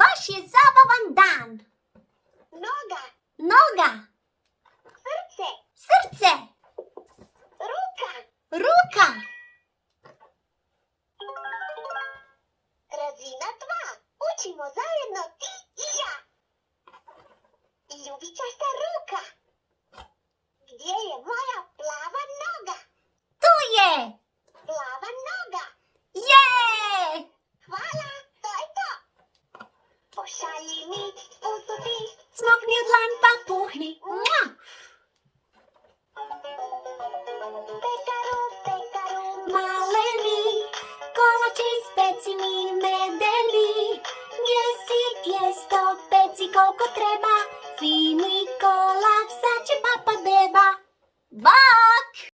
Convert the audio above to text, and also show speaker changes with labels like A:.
A: Baš je zabavan dan.
B: Noga,
A: Noga,
B: srce,
A: srce,
B: ruka,
A: ruka.
B: razina 2. Učimo zajedno ti i ja. Ljubičasta ruka. Gdje je moja plava noga?
A: Tu je.
B: Plava noga.
A: Je!
B: Hvala, to je to. Pošalji mi ustupi.
A: Smokni u dlan pa puhni. Mua!
B: Pekaru, pekaru,
A: Maleni, kolači speci mi medeni. Mjesi tijesto, peci koliko treba. Fini